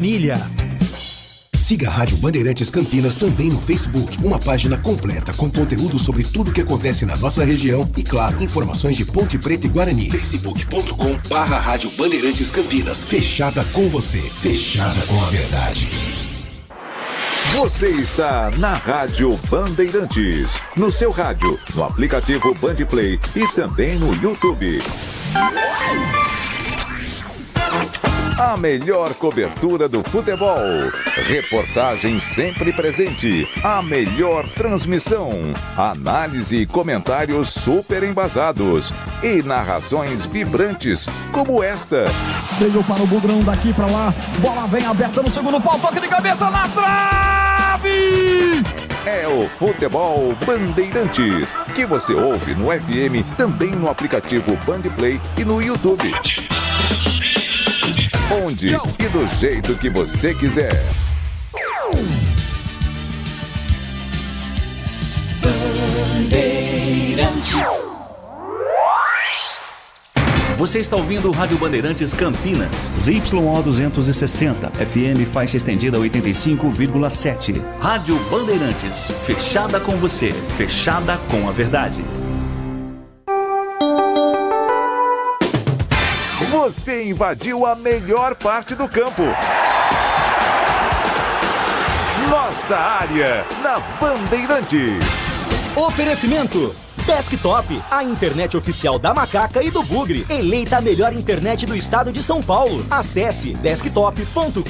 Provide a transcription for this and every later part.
Milha. Siga a Rádio Bandeirantes Campinas também no Facebook, uma página completa com conteúdo sobre tudo o que acontece na nossa região e, claro, informações de Ponte Preta e Guarani. facebook.com/Rádio Bandeirantes Campinas. Fechada com você, fechada com a verdade. Você está na Rádio Bandeirantes, no seu rádio, no aplicativo Bandplay e também no YouTube. A melhor cobertura do futebol. Reportagem sempre presente. A melhor transmissão. Análise e comentários super embasados. E narrações vibrantes como esta. Veio para o Bugrão, daqui para lá. Bola vem aberta no segundo pau. Toque de cabeça na trave! É o Futebol Bandeirantes, que você ouve no FM, também no aplicativo Bandplay e no YouTube. Onde e do jeito que você quiser. Você está ouvindo o Rádio Bandeirantes Campinas. ZYO 260, FM faixa estendida 85,7. Rádio Bandeirantes, fechada com você, fechada com a verdade. Você invadiu a melhor parte do campo. Nossa área, na Bandeirantes. Oferecimento Desktop, a internet oficial da Macaca e do Bugre. Eleita a melhor internet do estado de São Paulo. Acesse desktop.com.br.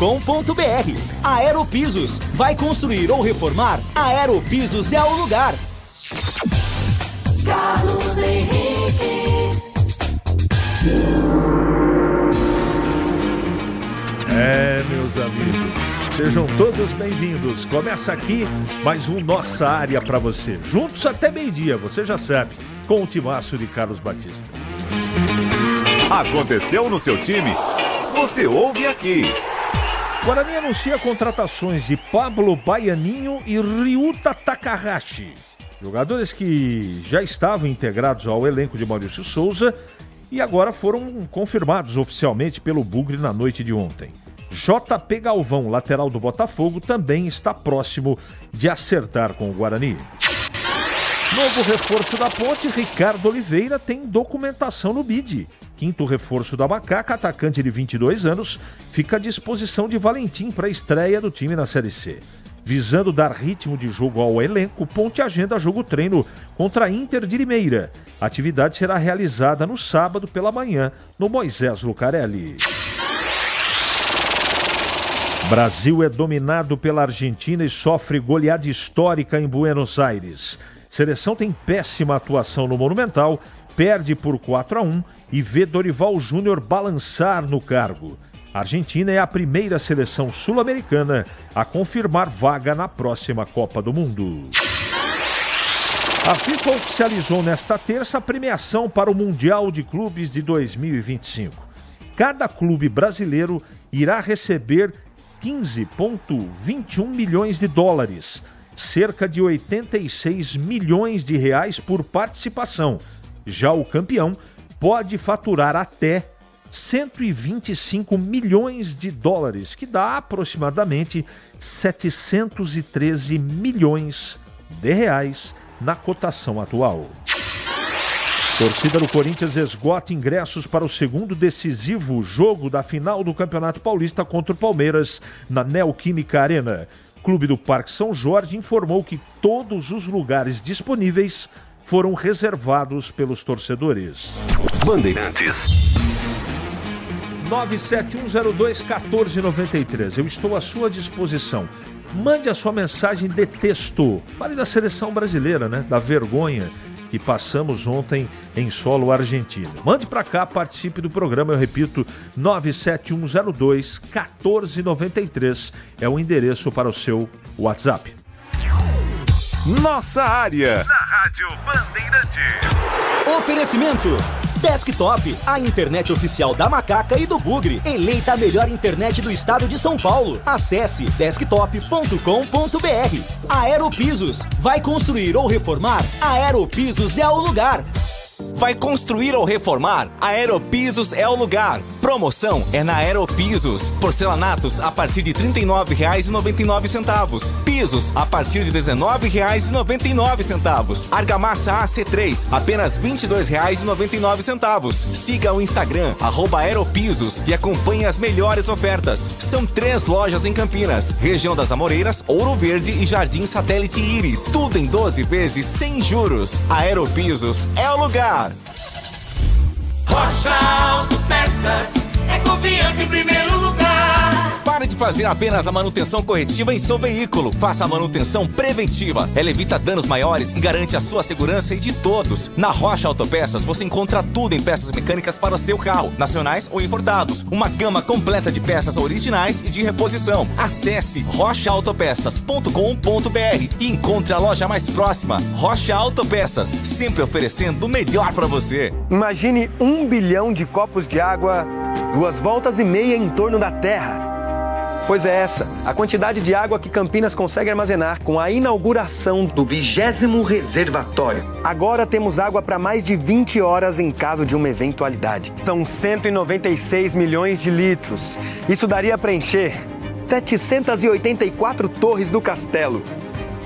Aeropisos, vai construir ou reformar? Aeropisos é o lugar. Carlos Henrique. Meus amigos, sejam todos bem-vindos. Começa aqui mais um Nossa Área para você. Juntos até meio-dia, você já sabe, com o timaço de Carlos Batista. Aconteceu no seu time? Você ouve aqui. Guarani anuncia contratações de Pablo Baianinho e Ryuta Takahashi. Jogadores que já estavam integrados ao elenco de Maurício Souza e agora foram confirmados oficialmente pelo Bugre na noite de ontem. JP Galvão, lateral do Botafogo, também está próximo de acertar com o Guarani. Novo reforço da Ponte, Ricardo Oliveira, tem documentação no BID. Quinto reforço da Macaca, atacante de 22 anos, fica à disposição de Valentim para a estreia do time na Série C. Visando dar ritmo de jogo ao elenco, Ponte agenda jogo-treino contra a Inter de Limeira. A atividade será realizada no sábado pela manhã, no Moisés Lucarelli. Brasil é dominado pela Argentina e sofre goleada histórica em Buenos Aires. Seleção tem péssima atuação no Monumental, perde por 4-1 e vê Dorival Júnior balançar no cargo. A Argentina é a primeira seleção sul-americana a confirmar vaga na próxima Copa do Mundo. A FIFA oficializou nesta terça a premiação para o Mundial de Clubes de 2025. Cada clube brasileiro irá receber 15,21 milhões de dólares, cerca de 86 milhões de reais por participação. Já o campeão pode faturar até 125 milhões de dólares, que dá aproximadamente 713 milhões de reais na cotação atual. Torcida do Corinthians esgota ingressos para o segundo decisivo jogo da final do Campeonato Paulista contra o Palmeiras na Neoquímica Arena. Clube do Parque São Jorge informou que todos os lugares disponíveis foram reservados pelos torcedores. Bandeirantes. 97102-1493. Eu estou à sua disposição. Mande a sua mensagem de texto. Fale da seleção brasileira, né? Da vergonha que passamos ontem em solo argentino. Mande para cá, participe do programa, eu repito, 97102-1493 é o endereço para o seu WhatsApp. Nossa área, na Rádio Bandeirantes. Oferecimento Desktop, a internet oficial da Macaca e do Bugre. Eleita a melhor internet do estado de São Paulo. Acesse desktop.com.br. Aeropisos, vai construir ou reformar? Aeropisos é o lugar. Vai construir ou reformar? A Aeropisos é o lugar. Promoção é na Aeropisos. Porcelanatos a partir de R$ 39,99. Pisos a partir de R$ 19,99. Argamassa AC3, apenas R$ 22,99. Siga o Instagram, @Aeropisos e acompanhe as melhores ofertas. São 3 lojas em Campinas, região das Amoreiras, Ouro Verde e Jardim Satélite Íris. Tudo em 12 vezes sem juros. A Aeropisos é o lugar. Rocha Autopeças é confiança em primeiro lugar. Pare de fazer apenas a manutenção corretiva em seu veículo. Faça a manutenção preventiva. Ela evita danos maiores e garante a sua segurança e de todos. Na Rocha Autopeças você encontra tudo em peças mecânicas para o seu carro, nacionais ou importados. Uma gama completa de peças originais e de reposição. Acesse rochaautopeças.com.br e encontre a loja mais próxima. Rocha Autopeças, sempre oferecendo o melhor para você. Imagine 1 bilhão de copos de água, 2,5 voltas em torno da Terra. Pois é essa, a quantidade de água que Campinas consegue armazenar com a inauguração do 20º reservatório. Agora temos água para mais de 20 horas em caso de uma eventualidade. São 196 milhões de litros. Isso daria para encher 784 torres do castelo.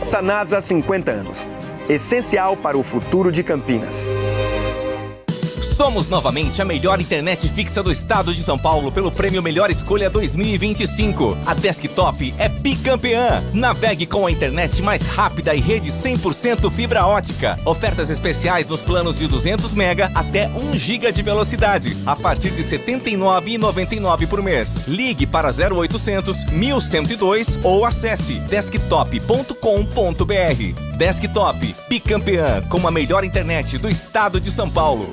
Sanasa há 50 anos. Essencial para o futuro de Campinas. Somos novamente a melhor internet fixa do estado de São Paulo pelo prêmio Melhor Escolha 2025. A Desktop é bicampeã. Navegue com a internet mais rápida e rede 100% fibra ótica. Ofertas especiais nos planos de 200 MB até 1 GB de velocidade, a partir de R$ 79,99 por mês. Ligue para 0800 1102 ou acesse desktop.com.br. Desktop, bicampeã com a melhor internet do estado de São Paulo.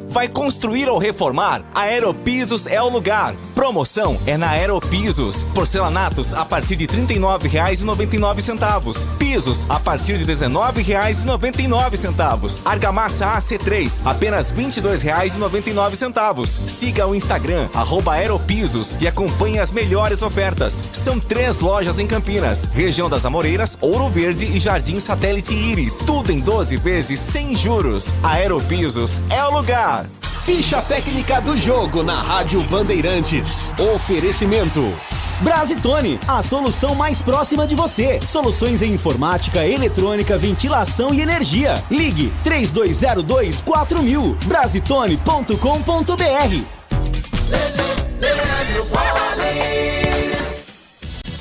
Vai construir ou reformar? A Aeropisos é o lugar. Promoção é na Aeropisos. Porcelanatos a partir de R$ 39,99. Pisos a partir de R$ 19,99. Argamassa AC3, apenas R$ 22,99. Siga o Instagram, @Aeropisos e acompanhe as melhores ofertas. São 3 lojas em Campinas, região das Amoreiras, Ouro Verde e Jardim Satélite Íris. Tudo em 12 vezes sem juros. A Aeropisos é o lugar. Ficha técnica do jogo na Rádio Bandeirantes. Oferecimento. Brasitone, a solução mais próxima de você. Soluções em informática, eletrônica, ventilação e energia. Ligue 3202-4000. Brasitone.com.br.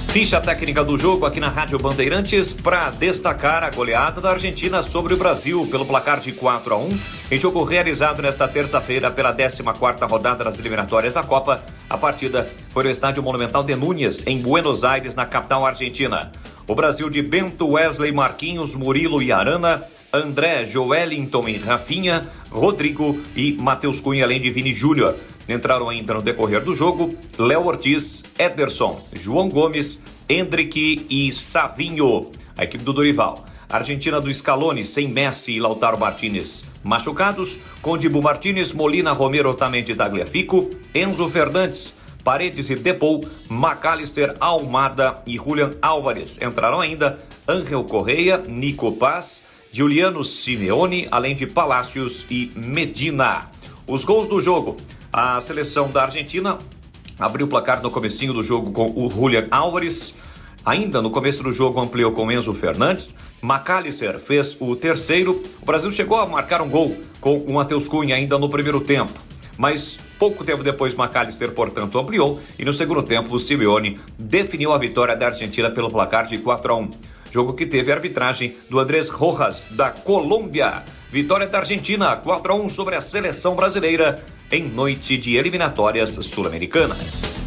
Ficha técnica do jogo aqui na Rádio Bandeirantes para destacar a goleada da Argentina sobre o Brasil pelo placar de 4-1 em jogo realizado nesta terça-feira pela 14ª rodada das eliminatórias da Copa. A partida foi no estádio Monumental de Núñez, em Buenos Aires, na capital argentina. O Brasil de Bento, Wesley, Marquinhos, Murilo e Arana, André, Joelinton e Rafinha, Rodrigo e Matheus Cunha, além de Vini Júnior. Entraram ainda no decorrer do jogo Léo Ortiz, Ederson, João Gomes, Hendrick e Savinho. A equipe do Dorival. Argentina do Scaloni, sem Messi e Lautaro Martínez machucados, com Dibu Martínez, Molina, Romero, Otamendi e Tagliafico, Enzo Fernandes, Paredes e Depou, McAllister, Almada e Julian Álvares. Entraram ainda Ángel Correia, Nico Paz, Giuliano Simeone, além de Palacios e Medina. Os gols do jogo. A seleção da Argentina abriu o placar no comecinho do jogo com o Julian Álvares. Ainda no começo do jogo ampliou com Enzo Fernandes. McAllister fez o terceiro. O Brasil chegou a marcar um gol com o Matheus Cunha ainda no primeiro tempo. Mas pouco tempo depois McAllister, portanto, ampliou. E no segundo tempo o Simeone definiu a vitória da Argentina pelo placar de 4-1. Jogo que teve a arbitragem do Andrés Rojas, da Colômbia. Vitória da Argentina, 4-1 sobre a seleção brasileira em noite de eliminatórias sul-americanas.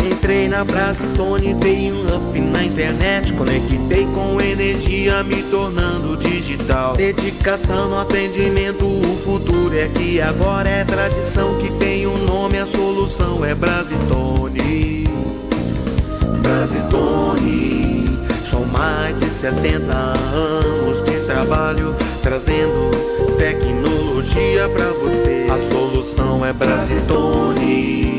Entrei na Brasitone, dei um up na internet, conectei com energia, me tornando digital. Dedicação no atendimento, o futuro é aqui, agora é tradição que tem um nome, a solução é Brasitone. Brasitone, são mais de 70 anos de trabalho, trazendo tecnologia pra você. A solução é Brasitone.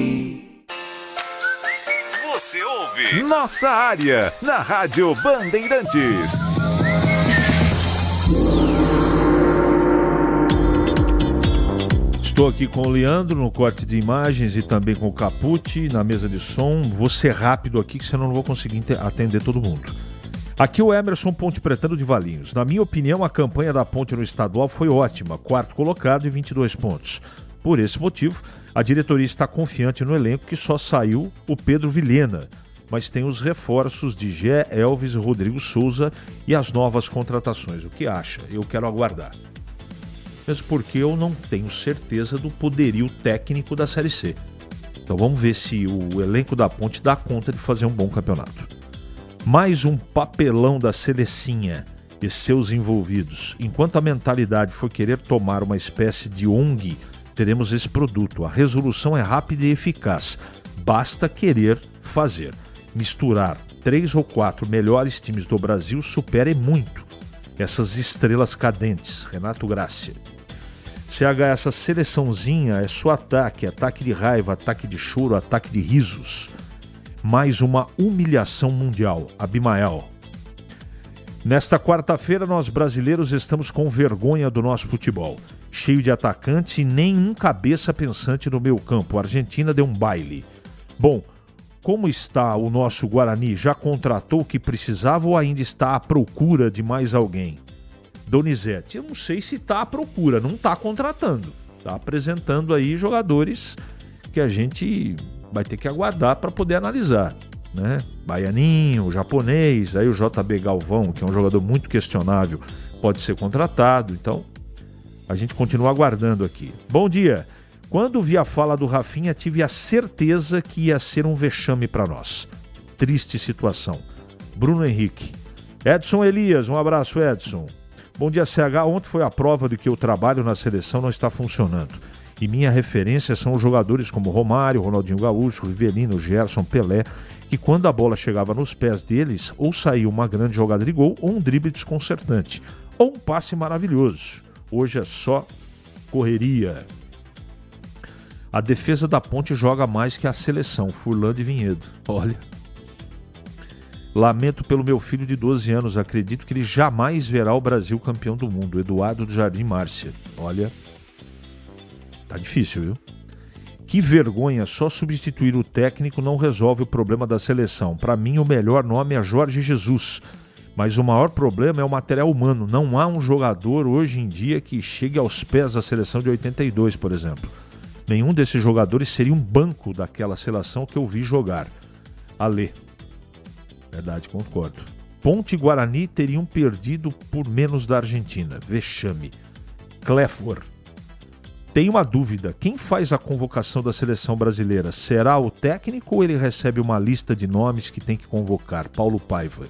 Você ouve Nossa Área, na Rádio Bandeirantes. Estou aqui com o Leandro no corte de imagens e também com o Capucci na mesa de som. Vou ser rápido aqui, que senão não vou conseguir atender todo mundo. Aqui o Emerson Ponte Pretano de Valinhos. Na minha opinião, a campanha da Ponte no estadual foi ótima. 4º colocado e 22 pontos. Por esse motivo, a diretoria está confiante no elenco, que só saiu o Pedro Vilhena, mas tem os reforços de Gé, Elvis, Rodrigo Souza e as novas contratações. O que acha? Eu quero aguardar. Mesmo porque eu não tenho certeza do poderio técnico da Série C. Então vamos ver se o elenco da Ponte dá conta de fazer um bom campeonato. Mais um papelão da Selecinha e seus envolvidos. Enquanto a mentalidade for querer tomar uma espécie de ONG, teremos esse produto. A resolução é rápida e eficaz. Basta querer fazer. Misturar 3 ou 4 melhores times do Brasil supera muito essas estrelas cadentes. Renato Grácia. CH, essa seleçãozinha é só ataque de raiva, ataque de choro, ataque de risos. Mais uma humilhação mundial. Abimael. Nesta quarta-feira, nós brasileiros estamos com vergonha do nosso futebol. Cheio de atacantes e nenhum cabeça pensante no meio campo. A Argentina deu um baile. Bom, como está o nosso Guarani? Já contratou o que precisava ou ainda está à procura de mais alguém? Donizete, eu não sei se está à procura, não está contratando. Está apresentando aí jogadores que a gente vai ter que aguardar para poder analisar, né? Baianinho, japonês, aí o JB Galvão, que é um jogador muito questionável, pode ser contratado. Então, a gente continua aguardando aqui. Bom dia. Quando vi a fala do Rafinha, tive a certeza que ia ser um vexame para nós. Triste situação. Bruno Henrique. Edson Elias, um abraço, Edson. Bom dia, CH. Ontem foi a prova de que o trabalho na seleção não está funcionando. E minha referência são os jogadores como Romário, Ronaldinho Gaúcho, Rivelino, Gerson, Pelé, que quando a bola chegava nos pés deles, ou saía uma grande jogada de gol, ou um drible desconcertante, ou um passe maravilhoso. Hoje é só correria. A defesa da Ponte joga mais que a seleção, Furlan de Vinhedo. Olha. Lamento pelo meu filho de 12 anos, acredito que ele jamais verá o Brasil campeão do mundo. Eduardo do Jardim Márcia. Olha, tá difícil, viu? Que vergonha, só substituir o técnico não resolve o problema da seleção. Para mim, o melhor nome é Jorge Jesus. Mas o maior problema é o material humano. Não há um jogador hoje em dia que chegue aos pés da seleção de 82, por exemplo. Nenhum desses jogadores seria um banco daquela seleção que eu vi jogar. Alê. Verdade, concordo. Ponte e Guarani teriam perdido por menos da Argentina. Vexame. Clefor. Tem uma dúvida. Quem faz a convocação da seleção brasileira? Será o técnico ou ele recebe uma lista de nomes que tem que convocar? Paulo Paiva.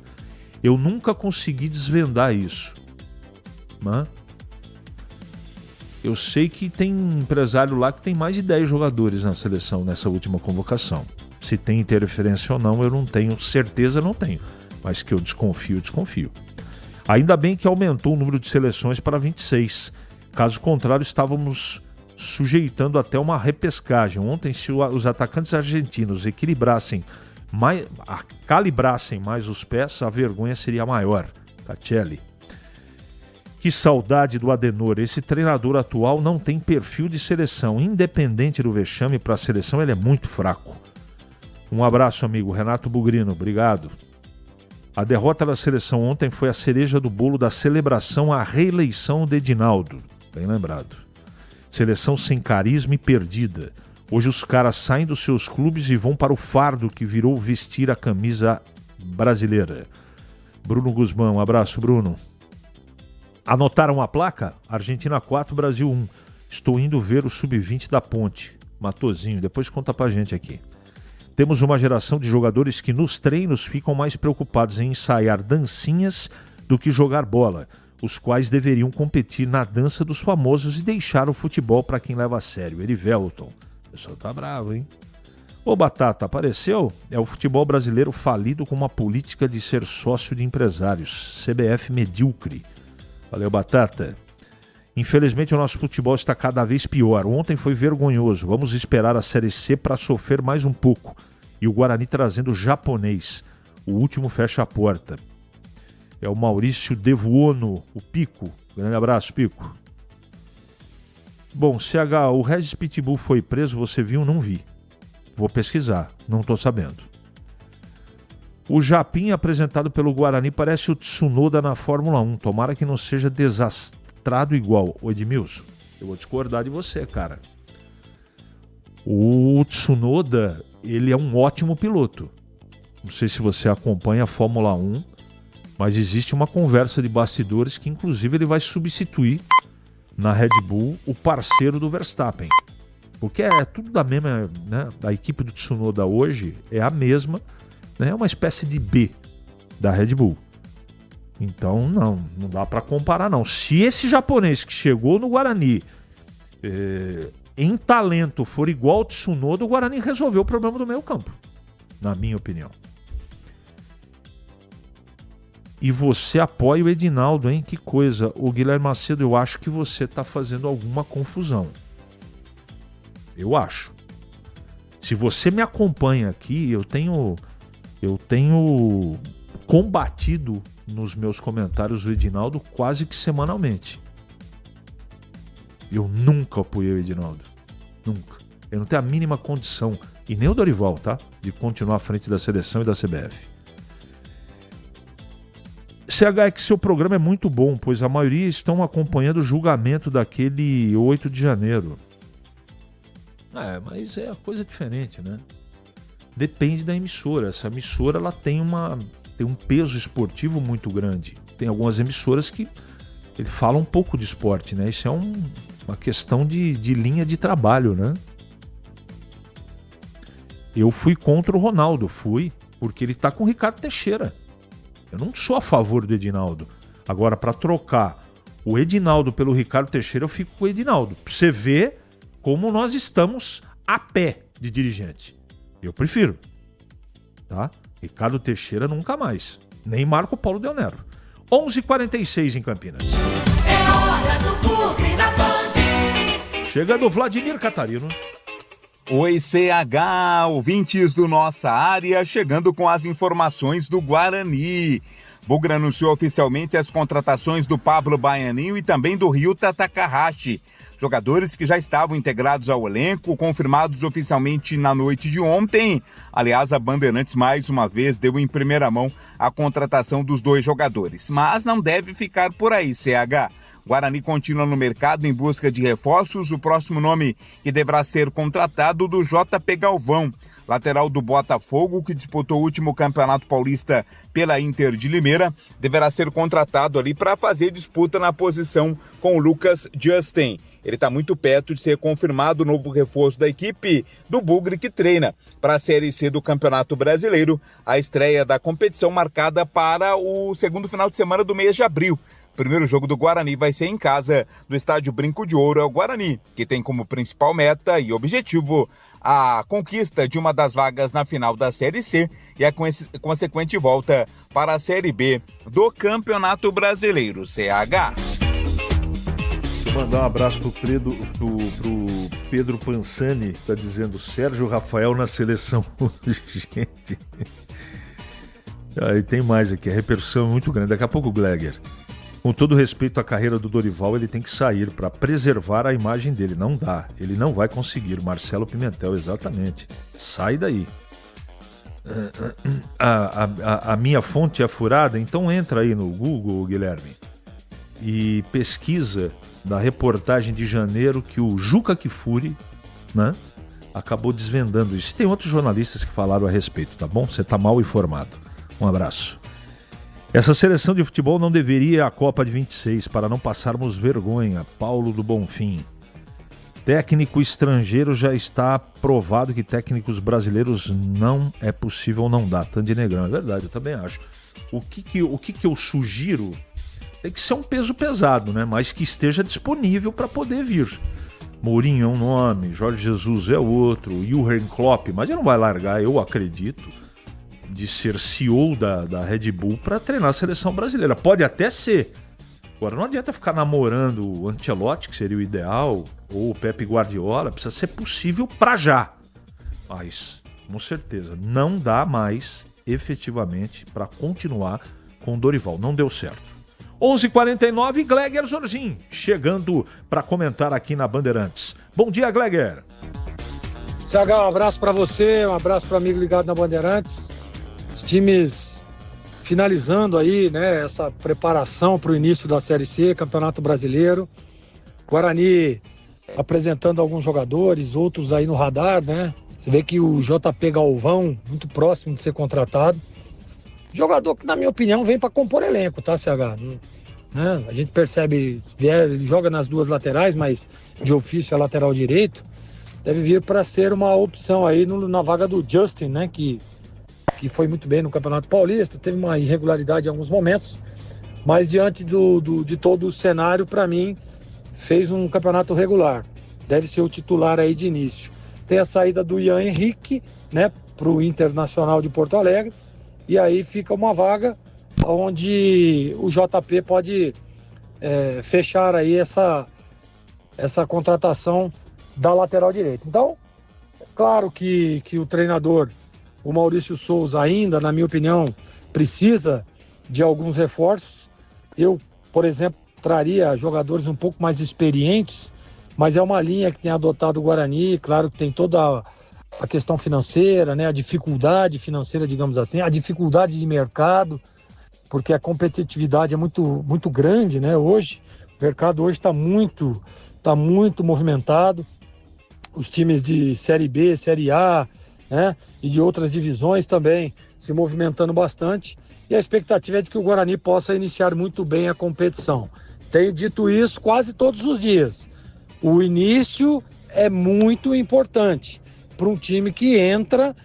Eu nunca consegui desvendar isso. Mas eu sei que tem um empresário lá que tem mais de 10 jogadores na seleção nessa última convocação. Se tem interferência ou não, eu não tenho certeza, não tenho. Mas que eu desconfio, desconfio. Ainda bem que aumentou o número de seleções para 26. Caso contrário, estávamos sujeitando até uma repescagem. Ontem, se os atacantes argentinos calibrassem mais os pés, a vergonha seria maior. Catelli. Que saudade do Adenor. Esse treinador atual não tem perfil de seleção. Independente do vexame para a seleção, ele é muito fraco. Um abraço, amigo. Renato Bugrino, obrigado. A derrota da seleção ontem foi a cereja do bolo da celebração à reeleição de Edinaldo. Bem lembrado. Seleção sem carisma e perdida. Hoje os caras saem dos seus clubes e vão para o fardo que virou vestir a camisa brasileira. Bruno Guzmão, um abraço, Bruno. Anotaram a placa? Argentina 4, Brasil 1. Estou indo ver o Sub-20 da Ponte. Matozinho, depois conta pra gente aqui. Temos uma geração de jogadores que nos treinos ficam mais preocupados em ensaiar dancinhas do que jogar bola, os quais deveriam competir na dança dos famosos e deixar o futebol para quem leva a sério. Erivelton. O pessoal tá bravo, hein? Ô Batata, apareceu? É o futebol brasileiro falido com uma política de ser sócio de empresários. CBF medíocre. Valeu, Batata. Infelizmente o nosso futebol está cada vez pior. Ontem foi vergonhoso. Vamos esperar a Série C para sofrer mais um pouco. E o Guarani trazendo o japonês. O último fecha a porta. É o Maurício Devuono, o Pico. Grande abraço, Pico. Bom, CH, o Regis Pitbull foi preso, você viu? Não vi. Vou pesquisar, não tô sabendo. O Japim apresentado pelo Guarani parece o Tsunoda na Fórmula 1. Tomara que não seja desastrado igual. Ô Edmilson, eu vou discordar de você, cara. O Tsunoda, ele é um ótimo piloto. Não sei se você acompanha a Fórmula 1, mas existe uma conversa de bastidores que inclusive ele vai substituir na Red Bull o parceiro do Verstappen. Porque é tudo da mesma, né? A equipe do Tsunoda hoje é a mesma, né? É uma espécie de B da Red Bull. Então não dá para comparar não. Se esse japonês que chegou no Guarani em talento for igual ao Tsunoda, o Guarani resolveu o problema do meio campo, na minha opinião. E você apoia o Edinaldo, hein? Que coisa. O Guilherme Macedo, eu acho que você está fazendo alguma confusão. Eu acho. Se você me acompanha aqui, eu tenho combatido nos meus comentários o Edinaldo quase que semanalmente. Eu nunca apoiei o Edinaldo. Nunca. Eu não tenho a mínima condição, e nem o Dorival, tá? De continuar à frente da seleção e da CBF. CH, é que seu programa é muito bom, pois a maioria estão acompanhando o julgamento daquele 8 de janeiro. Mas é coisa diferente, né? Depende da emissora. Essa emissora ela tem um peso esportivo muito grande. Tem algumas emissoras que falam um pouco de esporte, né? Isso é uma questão de linha de trabalho, né? Eu fui contra o Ronaldo, porque ele tá com o Ricardo Teixeira. Eu não sou a favor do Edinaldo. Agora, para trocar o Edinaldo pelo Ricardo Teixeira, eu fico com o Edinaldo. Pra você ver como nós estamos a pé de dirigente. Eu prefiro. Tá? Ricardo Teixeira nunca mais. Nem Marco Paulo Del Nero. 11h46 em Campinas. É hora do Bugre da Band. Chega do Vladimir Catarino. Oi, CH, ouvintes do Nossa Área, chegando com as informações do Guarani. Bugre anunciou oficialmente as contratações do Pablo Baianinho e também do Ryuta Takahashi. Jogadores que já estavam integrados ao elenco, confirmados oficialmente na noite de ontem. Aliás, a Bandeirantes mais uma vez deu em primeira mão a contratação dos dois jogadores. Mas não deve ficar por aí, CH. Guarani continua no mercado em busca de reforços. O próximo nome que deverá ser contratado do JP Galvão, lateral do Botafogo, que disputou o último Campeonato Paulista pela Inter de Limeira, deverá ser contratado ali para fazer disputa na posição com o Lucas Justin. Ele está muito perto de ser confirmado o novo reforço da equipe do Bugre, que treina para a Série C do Campeonato Brasileiro, a estreia da competição marcada para o segundo final de semana do mês de abril. O primeiro jogo do Guarani vai ser em casa, no estádio Brinco de Ouro. É o Guarani, que tem como principal meta e objetivo a conquista de uma das vagas na final da Série C e a consequente volta para a Série B do Campeonato Brasileiro, CH. Deixa eu mandar um abraço pro Pedro Pansani, que está dizendo Sérgio Rafael na seleção. Gente, aí tem mais aqui, a repercussão é muito grande. Daqui a pouco o Gleger. Com todo respeito à carreira do Dorival, ele tem que sair para preservar a imagem dele. Não dá, ele não vai conseguir. Marcelo Pimentel, exatamente. Sai daí. A minha fonte é furada, então entra aí no Google, Guilherme, e pesquisa da reportagem de janeiro que o Juca Kfouri, né, acabou desvendando isso. Tem outros jornalistas que falaram a respeito, tá bom? Você tá mal informado. Um abraço. Essa seleção de futebol não deveria ir à Copa de 26 para não passarmos vergonha. Paulo do Bonfim. Técnico estrangeiro já está provado que técnicos brasileiros não é possível, não dá. Tandy Negrão, é verdade, eu também acho. O que eu sugiro tem que ser um peso pesado, né? Mas que esteja disponível para poder vir. Mourinho é um nome, Jorge Jesus é outro, Jürgen Klopp, mas ele não vai largar, eu acredito, de ser CEO da Red Bull para treinar a seleção brasileira. Pode até ser. Agora, não adianta ficar namorando o Ancelotti, que seria o ideal, ou o Pepe Guardiola. Precisa ser possível para já. Mas, com certeza, não dá mais, efetivamente, para continuar com o Dorival. Não deu certo. 11h49, Gleger Zorgin, chegando para comentar aqui na Bandeirantes. Bom dia, Gleger. CH, um abraço para você, um abraço para o amigo ligado na Bandeirantes. Os times finalizando aí, né, essa preparação para o início da Série C, Campeonato Brasileiro. Guarani apresentando alguns jogadores, outros aí no radar, né? Você vê que o JP Galvão, muito próximo de ser contratado. Jogador que, na minha opinião, vem para compor elenco, tá, CH? Né? A gente percebe, ele joga nas duas laterais, mas de ofício é lateral direito. Deve vir para ser uma opção aí na vaga do Justin, né? Que foi muito bem no Campeonato Paulista, teve uma irregularidade em alguns momentos, mas diante de todo o cenário, para mim, fez um campeonato regular. Deve ser o titular aí de início. Tem a saída do Ian Henrique, né, para o Internacional de Porto Alegre, e aí fica uma vaga onde o JP pode fechar aí essa contratação da lateral direita. Então, claro que o treinador, o Maurício Souza, ainda, na minha opinião, precisa de alguns reforços. Eu, por exemplo, traria jogadores um pouco mais experientes, mas é uma linha que tem adotado o Guarani. Claro que tem toda a questão financeira, né, a dificuldade financeira, digamos assim, a dificuldade de mercado, porque a competitividade é muito, muito grande, né? Hoje, o mercado hoje está muito movimentado. Os times de Série B, Série A, né, e de outras divisões também se movimentando bastante. E a expectativa é de que o Guarani possa iniciar muito bem a competição. Tenho dito isso quase todos os dias. O início é muito importante para um time que entra.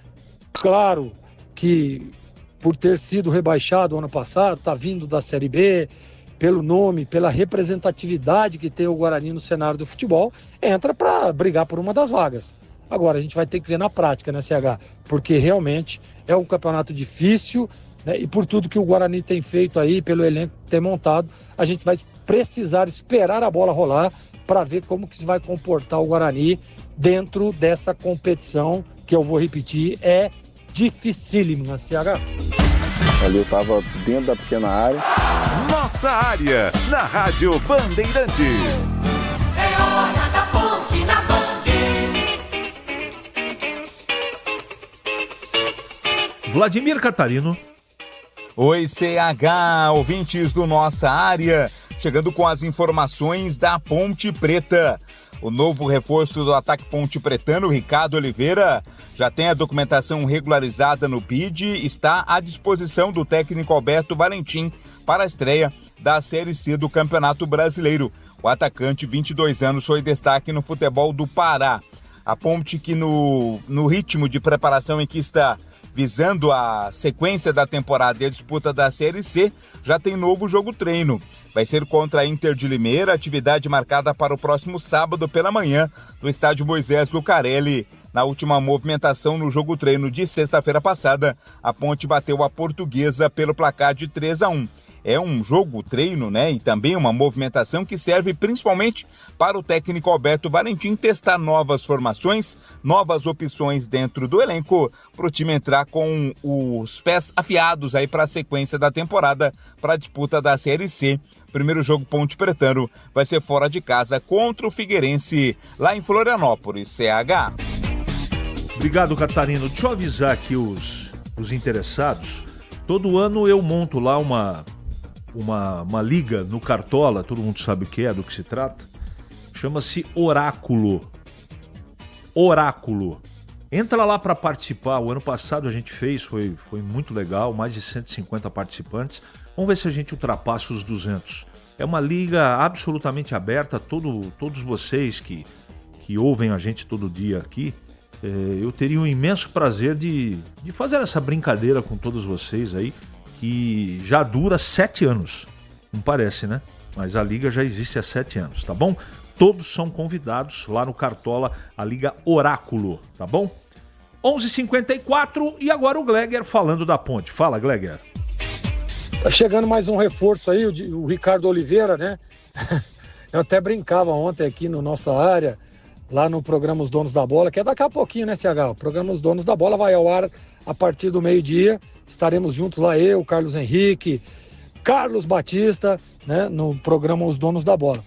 Claro que, por ter sido rebaixado ano passado, está vindo da Série B, pelo nome, pela representatividade que tem o Guarani no cenário do futebol, entra para brigar por uma das vagas. Agora, a gente vai ter que ver na prática, né, CH? Porque realmente é um campeonato difícil, né? E por tudo que o Guarani tem feito aí, pelo elenco que tem montado, a gente vai precisar esperar a bola rolar para ver como que se vai comportar o Guarani dentro dessa competição, que eu vou repetir, é dificílima, CH. Ali eu estava dentro da pequena área. Nossa área, na Rádio Bandeirantes. É hora da ponte na Band. Vladimir Catarino. Oi, CH, ouvintes do Nossa Área, chegando com as informações da Ponte Preta. O novo reforço do ataque ponte pretano, Ricardo Oliveira, já tem a documentação regularizada no BID e está à disposição do técnico Alberto Valentim para a estreia da Série C do Campeonato Brasileiro. O atacante, 22 anos, foi destaque no futebol do Pará. A Ponte, que no ritmo de preparação em que está visando a sequência da temporada e a disputa da Série C, já tem novo jogo-treino. Vai ser contra a Inter de Limeira, atividade marcada para o próximo sábado pela manhã, no estádio Moisés Lucarelli. Na última movimentação no jogo-treino de sexta-feira passada, a Ponte bateu a Portuguesa pelo placar de 3-1. É um jogo-treino, né? E também uma movimentação que serve principalmente para o técnico Alberto Valentim testar novas formações, novas opções dentro do elenco, para o time entrar com os pés afiados aí para a sequência da temporada, para a disputa da Série C. Primeiro jogo ponte pretano vai ser fora de casa contra o Figueirense, lá em Florianópolis, CH. Obrigado, Catarino. Deixa eu avisar aqui os interessados. Todo ano eu monto lá uma liga no Cartola, todo mundo sabe o que é, do que se trata. Chama-se Oráculo. Oráculo. Entra lá para participar. O ano passado a gente fez, foi muito legal, mais de 150 participantes. Vamos ver se a gente ultrapassa os 200. É uma liga absolutamente aberta. Todos vocês que ouvem a gente todo dia aqui, eu teria um imenso prazer de fazer essa brincadeira com todos vocês aí, que já dura 7 anos. Não parece, né? Mas a liga já existe há 7 anos, tá bom? Todos são convidados lá no Cartola, a Liga Oráculo, tá bom? 11h54 e agora o Gleger falando da Ponte. Fala, Gleger. Tá chegando mais um reforço aí, o Ricardo Oliveira, né? Eu até brincava ontem aqui no Nossa Área, lá no programa Os Donos da Bola, que é daqui a pouquinho, né, CH? O programa Os Donos da Bola vai ao ar a partir do meio-dia. Estaremos juntos lá, eu, Carlos Henrique, Carlos Batista né, no programa Os Donos da Bola.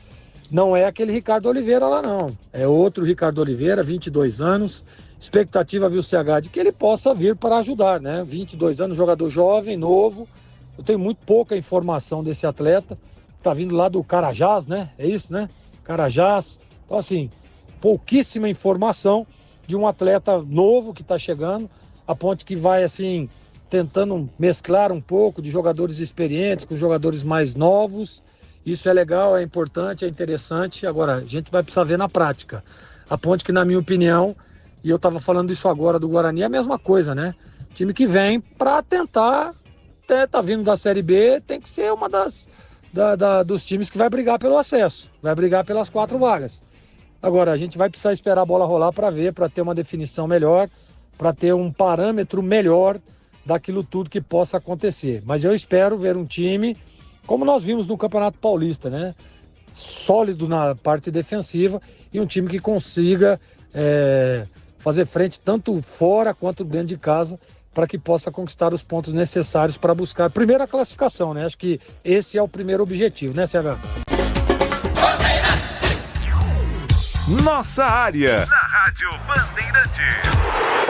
Não é aquele Ricardo Oliveira lá não, é outro Ricardo Oliveira, 22 anos, expectativa viu CH de que ele possa vir para ajudar, né? 22 anos, jogador jovem, novo. Eu tenho muito pouca informação desse atleta. Tá vindo lá do Carajás, né? É isso, né? Carajás. Então, assim, pouquíssima informação de um atleta novo que está chegando. A Ponte que vai, assim, tentando mesclar um pouco de jogadores experientes com jogadores mais novos. Isso é legal, é importante, é interessante. Agora, a gente vai precisar ver na prática. A Ponte que, na minha opinião, e eu estava falando isso agora do Guarani, é a mesma coisa, né? Time que vem para tentar, tá vindo da Série B, tem que ser uma dos times que vai brigar pelo acesso, vai brigar pelas 4 vagas. Agora, a gente vai precisar esperar a bola rolar para ver, para ter uma definição melhor, para ter um parâmetro melhor daquilo tudo que possa acontecer. Mas eu espero ver um time, como nós vimos no Campeonato Paulista, né? Sólido na parte defensiva e um time que consiga fazer frente tanto fora quanto dentro de casa para que possa conquistar os pontos necessários para buscar primeiro a classificação, né? Acho que esse é o primeiro objetivo, né, CH? Nossa área, na Rádio Bandeirantes.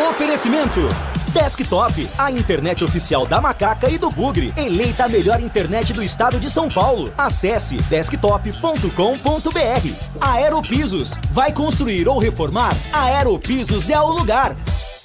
Oferecimento Desktop, a internet oficial da Macaca e do Bugre, eleita a melhor internet do estado de São Paulo. Acesse desktop.com.br. Aeropisos, vai construir ou reformar? Aeropisos é o lugar.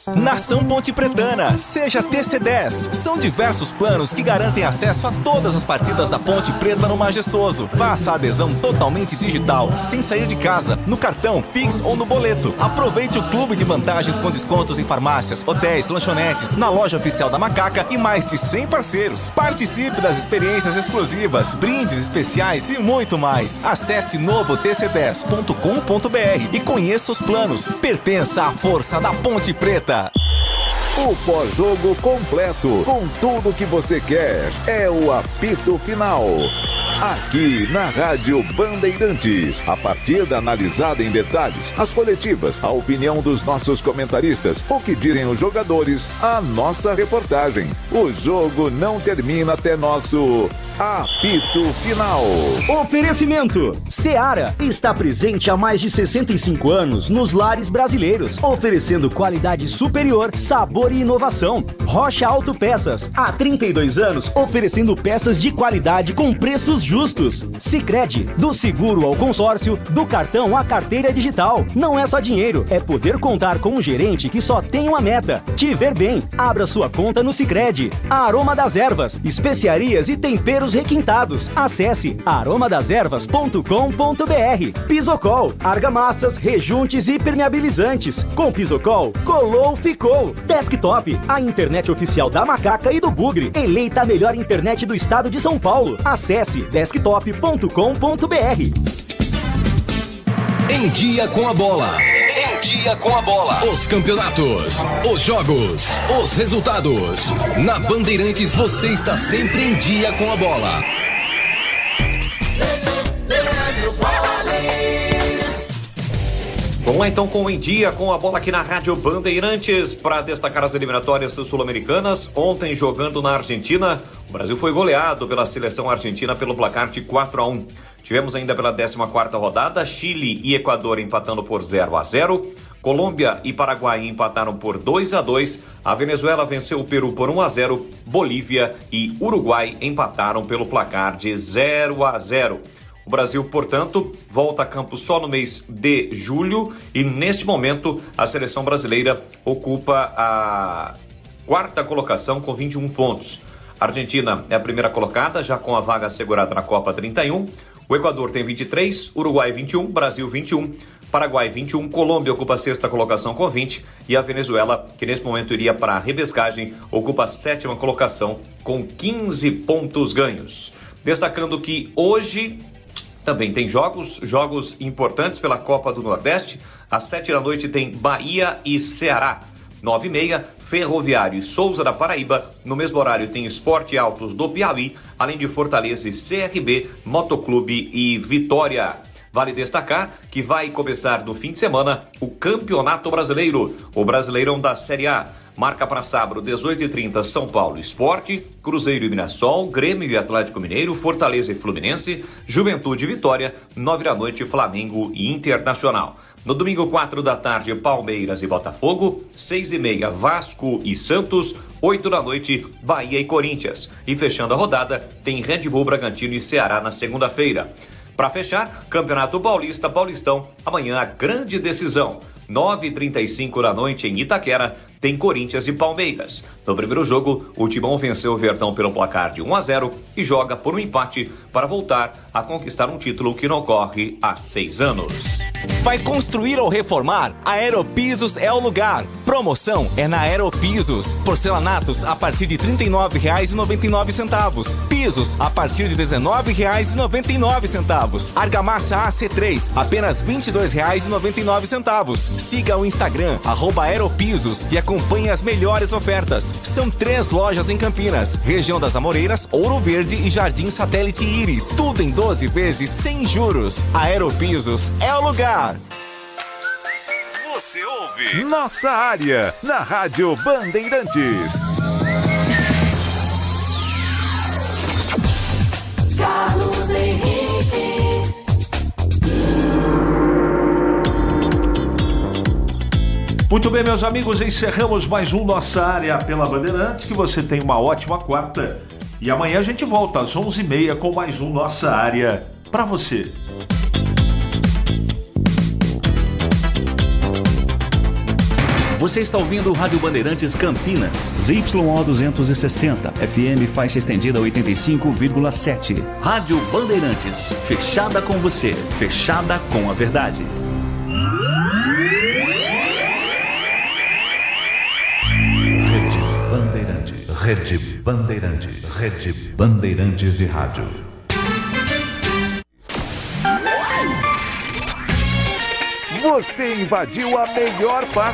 Nação Ponte Pretana, seja TC10. São diversos planos que garantem acesso a todas as partidas da Ponte Preta no Majestoso. Faça a adesão totalmente digital, sem sair de casa, no cartão, Pix ou no boleto. Aproveite o clube de vantagens com descontos em farmácias, hotéis, lanchonetes, na loja oficial da Macaca e mais de 100 parceiros. Participe das experiências exclusivas, brindes especiais e muito mais. Acesse novotc10.com.br e conheça os planos. Pertença à força da Ponte Preta. O pós-jogo completo, com tudo que você quer, é o apito final. Aqui na Rádio Bandeirantes, a partida analisada em detalhes, as coletivas, a opinião dos nossos comentaristas, o que dizem os jogadores, a nossa reportagem. O jogo não termina até nosso apito final. Oferecimento Seara está presente há mais de 65 anos nos lares brasileiros, oferecendo qualidade superior, sabor e inovação. Rocha Autopeças, há 32 anos, oferecendo peças de qualidade com preços justos. Sicredi, do seguro ao consórcio, do cartão à carteira digital. Não é só dinheiro, é poder contar com um gerente que só tem uma meta: te ver bem. Abra sua conta no Sicredi. Aroma das Ervas, especiarias e temperos requintados. Acesse aromadeservas.com.br. Pisocol, argamassas, rejuntes e permeabilizantes. Com Pisocol, colou, ficou. Desktop, a internet oficial da Macaca e do Bugre, eleita a melhor internet do estado de São Paulo. Acesse desktop.com.br. Em dia com a bola. Em dia com a bola. Os campeonatos, os jogos, os resultados. Na Bandeirantes você está sempre em dia com a bola. Vamos lá então com o Em Dia com a bola aqui na Rádio Bandeirantes para destacar as eliminatórias sul-americanas. Ontem, jogando na Argentina, o Brasil foi goleado pela seleção argentina pelo placar de 4-1. Tivemos ainda pela 14ª rodada, Chile e Equador empatando por 0-0. Colômbia e Paraguai empataram por 2-2. A Venezuela venceu o Peru por 1-0. Bolívia e Uruguai empataram pelo placar de 0-0. O Brasil, portanto, volta a campo só no mês de julho e, neste momento, a seleção brasileira ocupa a 4ª colocação com 21 pontos. A Argentina é a primeira colocada, já com a vaga assegurada na Copa 31. O Equador tem 23, Uruguai 21, Brasil 21, Paraguai 21, Colômbia ocupa a 6ª colocação com 20 e a Venezuela, que nesse momento iria para a repescagem, ocupa a 7ª colocação com 15 pontos ganhos. Destacando que hoje também tem jogos importantes pela Copa do Nordeste. Às 7h tem Bahia e Ceará. 9h30, Ferroviário e Souza da Paraíba. No mesmo horário tem Esporte Altos do Piauí, além de Fortaleza e CRB, Motoclube e Vitória. Vale destacar que vai começar no fim de semana o Campeonato Brasileiro, o Brasileirão da Série A. Marca para sábado, 18h30, São Paulo Sport, Cruzeiro e Mirassol, Grêmio e Atlético Mineiro, Fortaleza e Fluminense, Juventude e Vitória, 9h, Flamengo e Internacional. No domingo, 4h, Palmeiras e Botafogo, 6h30, Vasco e Santos, 8h, Bahia e Corinthians. E fechando a rodada, tem Red Bull, Bragantino e Ceará na segunda-feira. Para fechar, Campeonato Paulista, Paulistão, amanhã a grande decisão. 9h35 em Itaquera, tem Corinthians e Palmeiras. No primeiro jogo, o Timão venceu o Verdão pelo placar de 1-0 e joga por um empate para voltar a conquistar um título que não ocorre há 6 anos. Vai construir ou reformar? A Aeropisos é o lugar. Promoção é na Aeropisos. Porcelanatos a partir de R$ 39,99. Pisos a partir de R$ 19,99. Argamassa AC3, apenas R$ 22,99. Siga o Instagram, @Aeropisos, e acompanhe as melhores ofertas. São 3 lojas em Campinas, região das Amoreiras, Ouro Verde e Jardim Satélite Íris. Tudo em 12 vezes sem juros. Aeropisos é o lugar. Você ouve Nossa Área, na Rádio Bandeirantes. Carlos Henrique. Muito bem, meus amigos, encerramos mais um Nossa Área pela Bandeirantes. Que você tenha uma ótima quarta. E amanhã a gente volta às 11h30 com mais um Nossa Área para você. Você está ouvindo o Rádio Bandeirantes Campinas. ZYO 260, FM faixa estendida 85,7. Rádio Bandeirantes, fechada com você, fechada com a verdade. Rede Bandeirantes, Rede Bandeirantes, Rede Bandeirantes de Rádio. Você invadiu a melhor parte